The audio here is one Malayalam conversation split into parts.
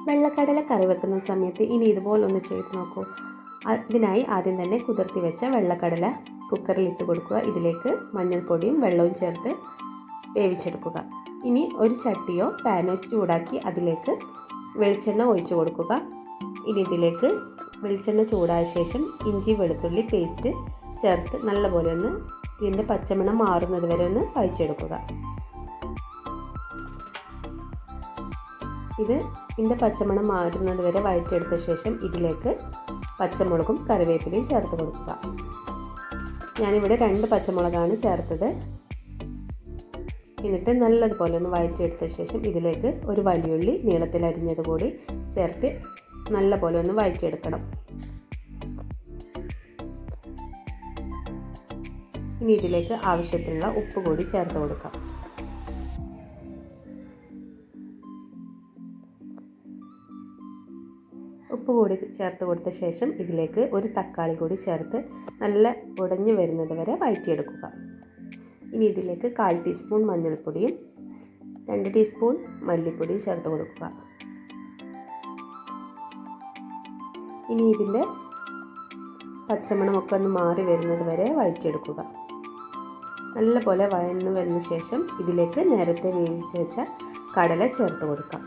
വെള്ളക്കടല കറി വെക്കുന്ന സമയത്ത് ഇനി ഇതുപോലൊന്ന് ചെയ്ത് നോക്കൂ. അതിനായി ആദ്യം തന്നെ കുതിർത്തി വെച്ച വെള്ളക്കടല കുക്കറിൽ ഇട്ട് കൊടുക്കുക. ഇതിലേക്ക് മഞ്ഞൾപ്പൊടിയും വെള്ളവും ചേർത്ത് വേവിച്ചെടുക്കുക. ഇനി ഒരു ചട്ടിയോ പാനോ ചൂടാക്കി അതിലേക്ക് വെളിച്ചെണ്ണ ഒഴിച്ചു കൊടുക്കുക. ഇനി ഇതിലേക്ക് വെളിച്ചെണ്ണ ചൂടായ ശേഷം ഇഞ്ചി വെളുത്തുള്ളി പേസ്റ്റ് ചേർത്ത് നല്ലപോലെ ഒന്ന് ഇതിൻ്റെ പച്ചമണം മാറുന്നത് വരെ ഒന്ന് വഴച്ചെടുക്കുക. ഇതിൻ്റെ പച്ചമണം മാറുന്നത് വരെ വഴച്ചെടുത്ത ശേഷം ഇതിലേക്ക് പച്ചമുളകും കറിവേപ്പിലയും ചേർത്ത് കൊടുക്കുക. ഞാനിവിടെ 2 പച്ചമുളകാണ് ചേർത്തത്. എന്നിട്ട് നല്ലതുപോലെ ഒന്ന് വഴച്ചെടുത്ത ശേഷം ഇതിലേക്ക് ഒരു വലിയുള്ളി നീളത്തിൽ അരിഞ്ഞത് കൂടി ചേർത്ത് നല്ലപോലെ ഒന്ന് വഴച്ചെടുക്കണം. ഇനി ഇതിലേക്ക് ആവശ്യത്തിനുള്ള ഉപ്പ് കൂടി ചേർത്ത് കൊടുക്കാം. ഉപ്പ് കൂടി ചേർത്ത് കൊടുത്ത ശേഷം ഇതിലേക്ക് ഒരു തക്കാളി കൂടി ചേർത്ത് നല്ല ഉടഞ്ഞു വരുന്നത് വരെ വഴറ്റിയെടുക്കുക. ഇനി ഇതിലേക്ക് 1/4 ടീസ്പൂൺ മഞ്ഞൾപ്പൊടിയും 2 ടീസ്പൂൺ മല്ലിപ്പൊടിയും ചേർത്ത് കൊടുക്കുക. ഇനി ഇതിൻ്റെ പച്ചമണമൊക്കെ ഒന്ന് മാറി വരുന്നത് വരെ വഴറ്റിയെടുക്കുക. നല്ലപോലെ വഴന്നു വരുന്ന ശേഷം ഇതിലേക്ക് നേരത്തെ വേവിച്ച് വെച്ച കടല ചേർത്ത് കൊടുക്കാം.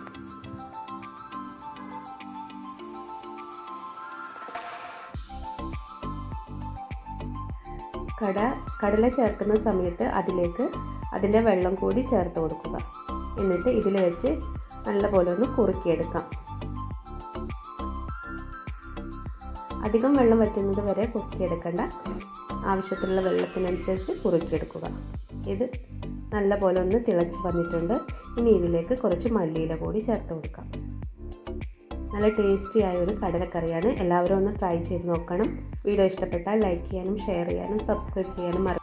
കടല ചേർക്കുന്ന സമയത്ത് അതിലേക്ക് അതിൻ്റെ വെള്ളം കൂടി ചേർത്ത് കൊടുക്കുക. എന്നിട്ട് ഇതിൽ വെച്ച് നല്ലപോലെ ഒന്ന് കുറുക്കിയെടുക്കാം. അധികം വെള്ളം വറ്റുന്നത് വരെ കുറുക്കിയെടുക്കേണ്ട, ആവശ്യത്തിനുള്ള വെള്ളത്തിനനുസരിച്ച് കുറുക്കിയെടുക്കുക. ഇത് നല്ലപോലെ ഒന്ന് തിളച്ച് വന്നിട്ടുണ്ട്. ഇനി ഇതിലേക്ക് കുറച്ച് മല്ലിയില കൂടി ചേർത്ത് കൊടുക്കാം. നല്ല ടേസ്റ്റി ആയ ഒരു കടലക്കറിയാണ്. എല്ലാവരും ഒന്ന് ട്രൈ ചെയ്ത് നോക്കണം. വീഡിയോ ഇഷ്ടപ്പെട്ടാൽ ലൈക്ക് ചെയ്യാനും ഷെയർ ചെയ്യാനും സബ്സ്ക്രൈബ് ചെയ്യാനും